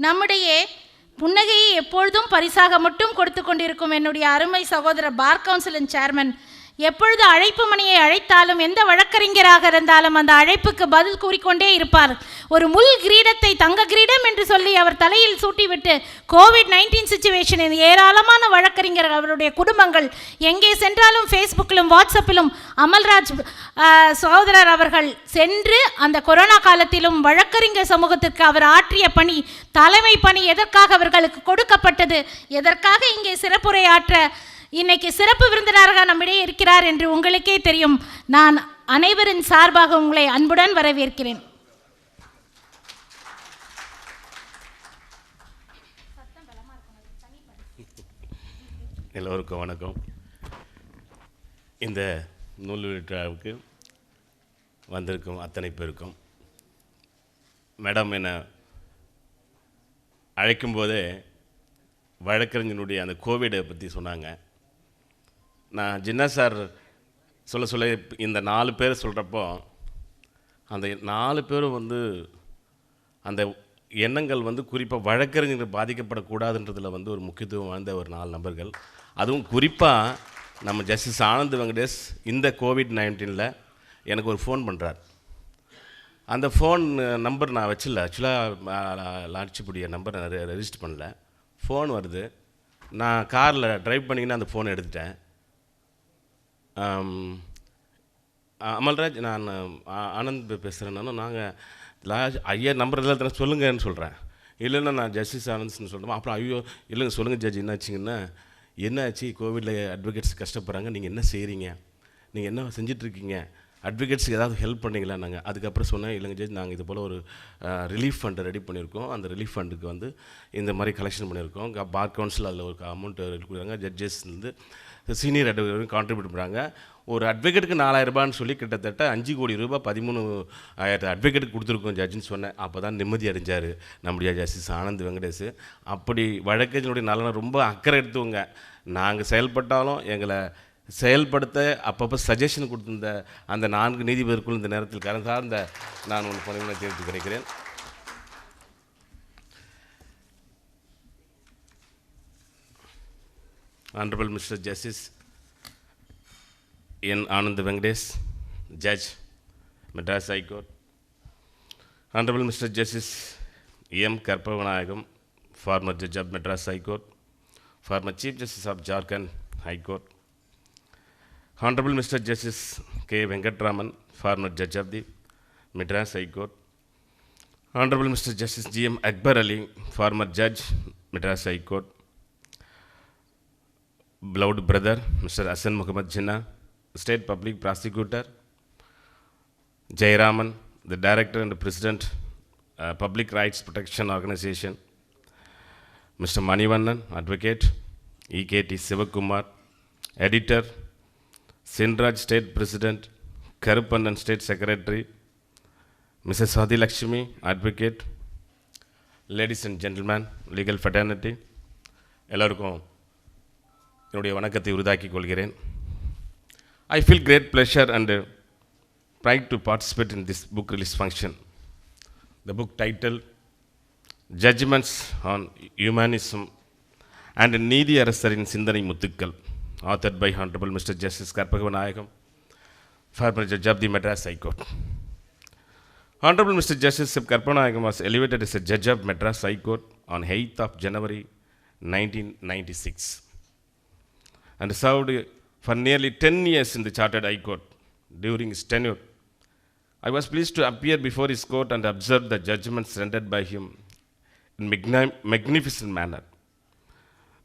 நம்முடைய புன்னகையை எப்பொழுதும் பரிசாக மட்டும் கொடுத்து கொண்டிருக்கும் என்னுடைய அருமை சகோதரர் பார் கவுன்சிலின் சேர்மன் எப்பொழுது அழைப்பு மணியை அழைத்தாலும் எந்த வழக்கறிஞராக இருந்தாலும் அந்த அழைப்புக்கு பதில் கூறிக்கொண்டே இருப்பார். ஒரு முள் கிரீடத்தை தங்க கிரீடம் என்று சொல்லி அவர் தலையில் சூட்டிவிட்டு கோவிட்-19 சிச்சுவேஷனில் ஏராளமான வழக்கறிஞர்கள் அவருடைய குடும்பங்கள் எங்கே சென்றாலும் ஃபேஸ்புக்கிலும் வாட்ஸ்அப்பிலும் அமல்ராஜ் சகோதரர் அவர்கள் சென்று அந்த கொரோனா காலத்திலும் வழக்கறிஞர் சமூகத்திற்கு அவர் ஆற்றிய பணி, தலைமை பணி எதற்காக அவர்களுக்கு கொடுக்கப்பட்டது, எதற்காக இங்கே சிறப்புரையாற்ற இன்னைக்கு சிறப்பு விருந்தினராக நம்மிடையே இருக்கிறார் என்று உங்களுக்கே தெரியும். நான் அனைவரின் சார்பாக உங்களை அன்புடன் வரவேற்கிறேன். எல்லோருக்கும் வணக்கம். இந்த நூல் விழாவுக்கு வந்திருக்கும் அத்தனை பேருக்கும் மேடம் என்னை அழைக்கும்போதே வழக்கறிஞனுடைய அந்த கோவிடை பற்றி சொன்னாங்க. நான் ஜின்னா சார் சொல்ல இந்த 4 பேர் சொல்கிறப்போ அந்த 4 பேரும் அந்த எண்ணங்கள் குறிப்பாக வழக்கறிஞர்கள் பாதிக்கப்படக்கூடாதுன்றதில் ஒரு முக்கியத்துவம் வாய்ந்த ஒரு 4 நபர்கள். அதுவும் குறிப்பாக நம்ம ஜஸ்டிஸ் ஆனந்த் வெங்கடேஷ் இந்த கோவிட்-19 எனக்கு ஒரு ஃபோன் பண்ணுறார். அந்த ஃபோன் நம்பர் நான் வச்சில்ல, ஆக்சுவலாக லாட்சிப்புடைய நம்பர் நான் ரெஜிஸ்டர் பண்ணல. ஃபோன் வருது, நான் காரில் ட்ரைவ் பண்ணிங்கன்னா அந்த ஃபோனை எடுத்துட்டேன். அமல்ராஜ், நான் ஆனந்த் பேசுகிறேன். நாங்கள் ஐயா நம்பர் எல்லாம் சொல்லுங்கன்னு சொல்கிறேன். இல்லைன்னா நான் ஜஸ்டிஸ் ஆனந்த்ஸ்னு சொல்கிறேன். அப்புறம் ஐயோ இல்லைங்க சொல்லுங்கள் ஜட்ஜ், என்னாச்சுங்கன்னா என்னாச்சு, கோவிடில் அட்வொகேட்ஸ் கஷ்டப்படுறாங்க, நீங்கள் என்ன செய்கிறீங்க, நீங்கள் என்ன செஞ்சிட்ருக்கீங்க, அட்வொகேட்ஸுக்கு ஏதாவது ஹெல்ப் பண்ணிங்களா? நாங்கள் அதுக்கப்புறம் சொன்னேன், இல்லைங்க ஜட்ஜ் நாங்கள் இது போல் ஒரு ரிலீஃப் ஃபண்டை ரெடி பண்ணியிருக்கோம். அந்த ரிலீஃப் ஃபண்டுக்கு இந்த மாதிரி கலெக்ஷன் பண்ணியிருக்கோம். பார் கவுன்சில் அதில் ஒரு அமௌண்ட் கொடுக்குறாங்க. ஜட்ஜஸ் சீனியர் அட்வொகேட் கான்ட்ரிபியூட் பண்ணுறாங்க. ஒரு அட்வொகேட்டுக்கு 4000 ரூபான்னு சொல்லி கிட்டத்தட்ட 5 கோடி ரூபாய் 13,000 அட்வொகேட்டுக்கு கொடுத்துருக்கோம் ஜட்ஜின்னு சொன்னேன். அப்போ தான் நிம்மதி அடைஞ்சார் நம்முடைய ஜஸ்டிஸ் ஆனந்த் வெங்கடேஷ். அப்படி வழக்கறிஞருடைய நலனை ரொம்ப அக்கறை எடுத்துவங்க. நாங்கள் செயல்பட்டாலும் எங்களை செயல்படுத்த அப்பப்போ சஜஷன் கொடுத்திருந்த அந்த 4 நீதிபதிக்குள் இந்த நேரத்தில் கலந்து சார்ந்த நான் ஒன்று பணிகளை தெரிவித்து கிடைக்கிறேன். Honorable Mr. Justice N. Anand Venkatesh, Judge, Madras High Court. Honorable Mr. Justice M. Karpavanayagam, former Judge of Madras High Court, former Chief Justice of Jharkhand High Court. Honorable Mr. Justice K. Venkatraman, former Judge of the Madras High Court. Honorable Mr. Justice G. M. Akbar Ali, former Judge, Madras High Court. Beloved brother, Mr. Hassan Muhammad Jinnah, State Public Prosecutor. Jayaraman, the Director and the President, Public Rights Protection Organization. Mr. Manivannan, Advocate. E.K.T. Sivakumar, Editor. Sinraj, State President. Karuppannan, State Secretary. Mrs. Hadi Lakshmi, Advocate. Ladies and gentlemen, legal fraternity. எல்லோருக்கும் என்னுடைய வணக்கத்தை உரிதாக்கிக் கொள்கிறேன். I feel great pleasure and pride to participate in this book release function. The book titled Judgments on Humanism and நீதி அரசரின் சிந்தனை முத்துக்கள், authored by Honorable Mr. Justice Karpavanayagam, former Judge of the Madras High Court. Honorable Mr. Justice Karpavanayagam was elevated as a Judge of Madras High Court on 8th of January 1996. And served for nearly 10 years in the Chartered High Court. During his tenure, I was pleased to appear before his court and observe the judgments rendered by him in magnificent manner.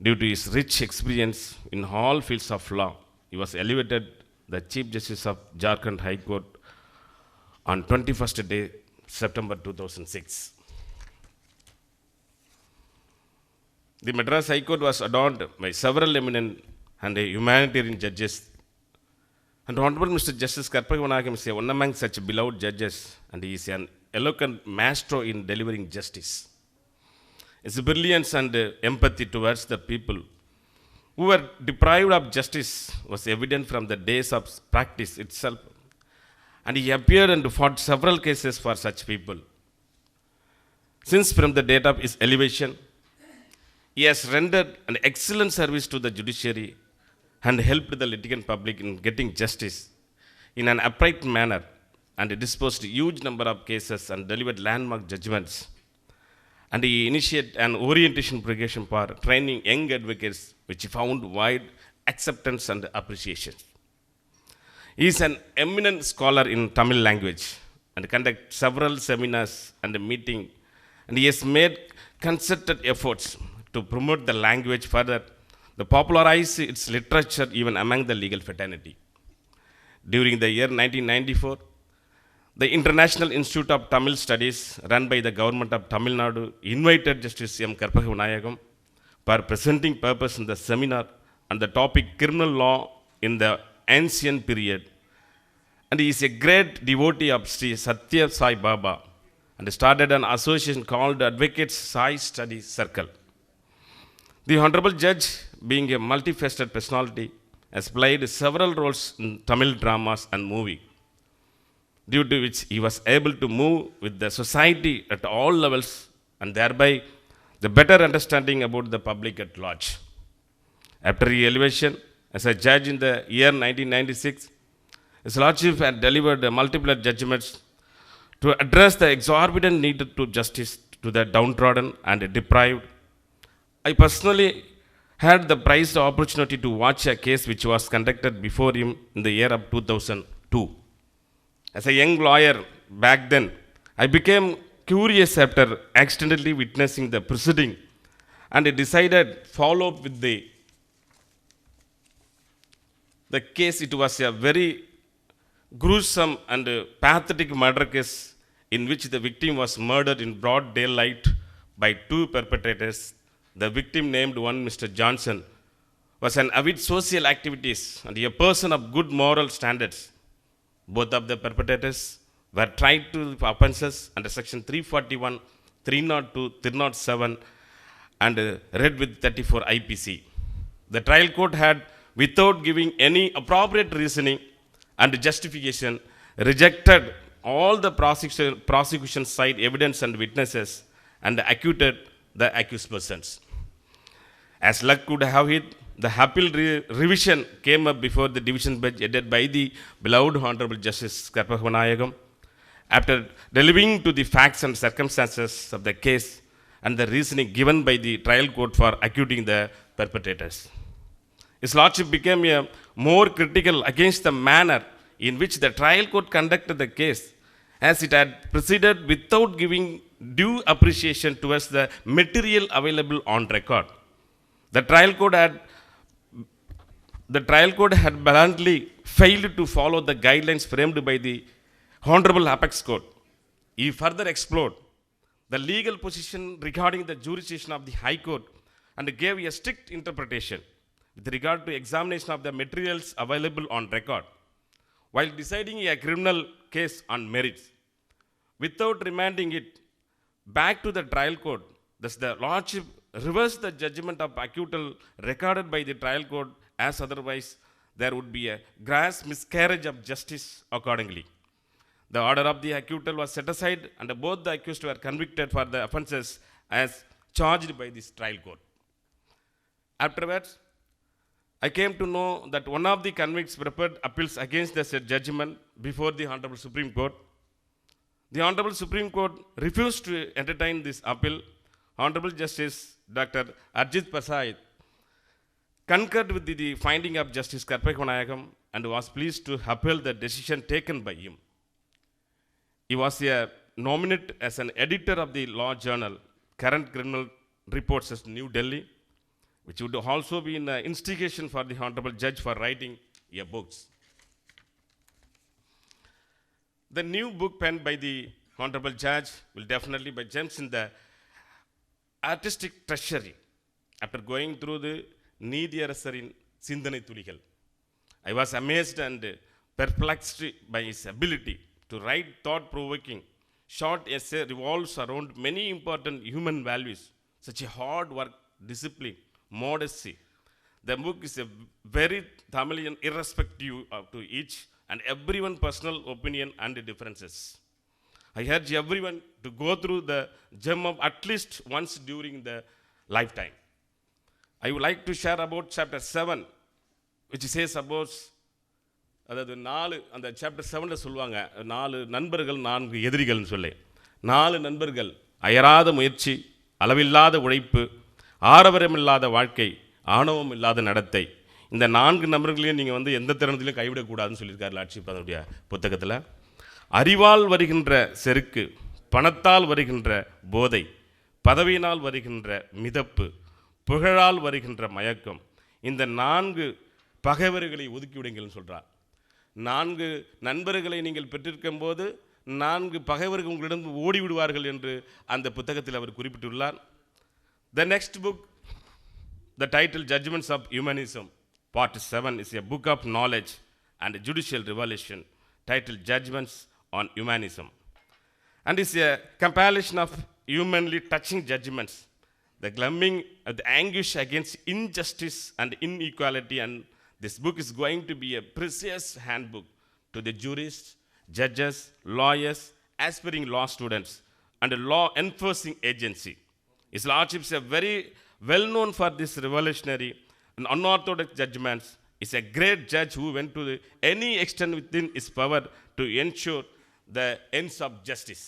Due to his rich experience in all fields of law, he was elevated the Chief Justice of Jharkhand High Court on 21st day, September 2006. The Madras High Court was adorned by several eminent and humanitarian judges. And Honorable Mr. Justice Karpavanayagam is one among such beloved judges, and he is an eloquent maestro in delivering justice. His brilliance and empathy towards the people who were deprived of justice was evident from the days of practice itself, and he appeared and fought several cases for such people. Since from the date of his elevation, he has rendered an excellent service to the judiciary and helped the litigant public in getting justice in an upright manner and disposed a huge number of cases and delivered landmark judgments. And he initiated an orientation program for training young advocates, which found wide acceptance and appreciation. He is an eminent scholar in Tamil language and conducted several seminars and meetings, and he has made concerted efforts to promote the language further, to popularize its literature even among the legal fraternity. During the year 1994, the International Institute of Tamil Studies, run by the government of Tamil Nadu, invited Justice M. Karpagavinayagam for presenting purpose in the seminar on the topic criminal law in the ancient period. And he is a great devotee of Sri Satya Sai Baba and started an association called Advocates Sai Study Circle. The Honorable Judge, being a multifaceted personality, has played several roles in Tamil dramas and movies, due to which he was able to move with the society at all levels and thereby the better understanding about the public at large. After his elevation as a judge in the year 1996, his Lordship had delivered multiple judgments to address the exorbitant need to justice to the downtrodden and deprived. I personally had the prized opportunity to watch a case which was conducted before him in the year of 2002. As a young lawyer back then, I became curious after accidentally witnessing the proceeding and I decided follow up with the case. It was a very gruesome and pathetic murder case in which the victim was murdered in broad daylight by two perpetrators. The victim, named one Mr. Johnson, was an avid social activities and a person of good moral standards. Both of the perpetrators were tried to offences under section 341, 302, 307 and read with 34 IPC. The trial court had, without giving any appropriate reasoning and justification, rejected all the prosecution side evidence and witnesses and acquitted the accused persons. As luck could have it, the appeal revision came up before the division bench headed by the beloved Honorable Justice Karpagavinayagam. After delving to the facts and circumstances of the case and the reasoning given by the trial court for acquitting the perpetrators, His Lordship became more critical against the manner in which the trial court conducted the case, as it had proceeded without giving due appreciation towards the material available on record. The trial court had bluntly failed to follow the guidelines framed by the Honorable Apex Court. He further explored the legal position regarding the jurisdiction of the High Court and gave a strict interpretation with regard to examination of the materials available on record, while deciding a criminal case on merits, without remanding it back to the trial court. Thus, the Lordship reversed the judgment of acquittal recorded by the trial court, as otherwise there would be a gross miscarriage of justice accordingly. The order of the acquittal was set aside and both the accused were convicted for the offences as charged by this trial court. Afterwards, I came to know that one of the convicts prepared appeals against the said judgment before the Honorable Supreme Court. The Honorable Supreme Court refused to entertain this appeal. Honorable Justice Dr. Arjit Prasad concurred with the finding of Justice Karpagavinayagam and was pleased to uphold the decision taken by him. He was nominated as an editor of the law journal, Current Criminal Reports at New Delhi, which would also be an instigation for the Honorable Judge for writing a books. The new book penned by the Honorable Judge will definitely be gems in the artistic treasury. After going through the Neediyarasarin Sindhanai Tuligal, I was amazed and perplexed by his ability to write thought-provoking short essay revolves around many important human values, such as hard work, discipline, modesty. The book is a very Tamilian, irrespective to each and everyone's personal opinion and differences. I urge everyone to go through the gem of at least once during the lifetime. I would like to share about chapter 7, which says about, அதாவது 4 அந்த chapter 7ல் சொல்லுவாங்க 4 நண்பர்கள் 4 எதிரிகள்னு சொல்லி. 4 நண்பர்கள், அயராத முயற்சி, அளவில்லாத உழைப்பு, ஆரவாரமில்லாத வாழ்க்கை, ஆணவம் இல்லாத நடத்தை. இந்த 4 நண்பர்களையும் நீங்கள் எந்த திறனத்திலையும் கைவிடக்கூடாதுன்னு சொல்லியிருக்காரு லார்ட்ஷிப் அதனுடைய புத்தகத்தில். அறிவால் வருகின்ற செருக்கு, பணத்தால் வருகின்ற போதை, பதவியினால் வருகின்ற மிதப்பு, புகழால் வருகின்ற மயக்கம், இந்த 4 பகைவர்களை ஒதுக்கிவிடுங்கள்னு சொல்கிறார். 4 நண்பர்களை நீங்கள் பெற்றிருக்கும் போது 4 பகைவர்கள் உங்களிடம் ஓடிவிடுவார்கள் என்று அந்த புத்தகத்தில் அவர் குறிப்பிட்டுள்ளார். The next book, the title Judgments of Humanism, Part 7, is a book of knowledge and judicial revelation titled Judgments on Humanism, and is a compilation of humanly touching judgments, the gluming of the anguish against injustice and inequality. And this book is going to be a precious handbook to the jurists, judges, lawyers, aspiring law students, and a law enforcing agency. His Lordship is very well known for this revolutionary and unorthodox judgments. He is a great judge who went to any extent within his power to ensure the ends of justice.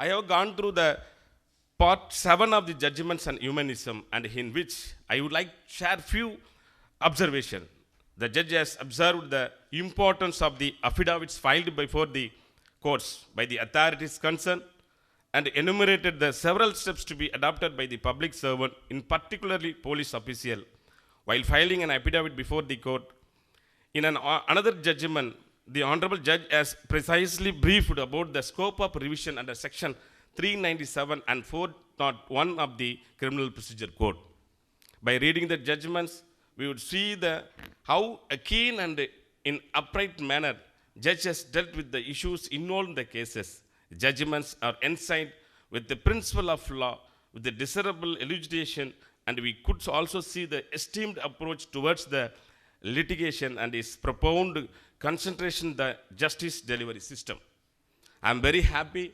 I have gone through the part 7 of the Judgments on Humanism, and in which I would like to share few observations. The judge has observed the importance of the affidavits filed before the courts by the authorities concerned, and enumerated the several steps to be adopted by the public servant, in particularly police official, while filing an affidavit before the court. In another judgment, the Honorable Judge has precisely briefed about the scope of revision under Section 397 and 401 of the Criminal Procedure Code. By reading the judgments, we would see how a keen and in upright manner judge has dealt with the issues involved in the cases. Judgments are ensigned with the principle of law, with the desirable elucidation, and we could also see the esteemed approach towards the litigation and its profound concentration in the justice delivery system. I am very happy.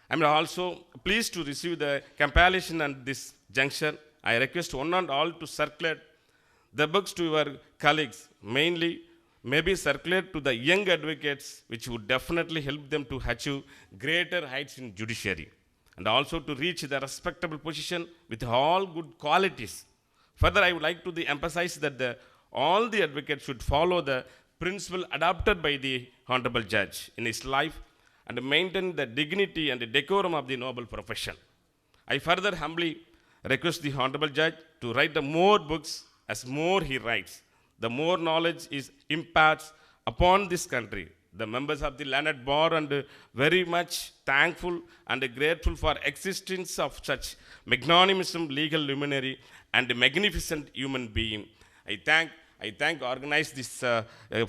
I am also pleased to receive the compilation at this juncture. I request one and all to circulate the books to your colleagues, mainly maybe circulate to the young advocates, which would definitely help them to achieve greater heights in judiciary, and also to reach the respectable position with all good qualities. Further, I would like to emphasize that all the advocates should follow the principle adopted by the Honorable Judge in his life, and maintain the dignity and the decorum of the noble profession. I further humbly request the Honorable Judge to write the more books, as more he writes, the more knowledge is imparts upon this country. The members of the learned bar and very much thankful and grateful for existence of such magnanimous legal luminary and magnificent human being. I thank organize this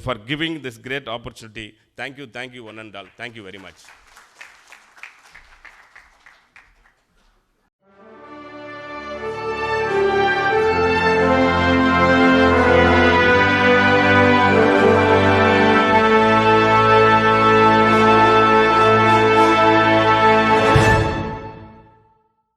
for giving this great opportunity. Thank you one and all. Thank you very much.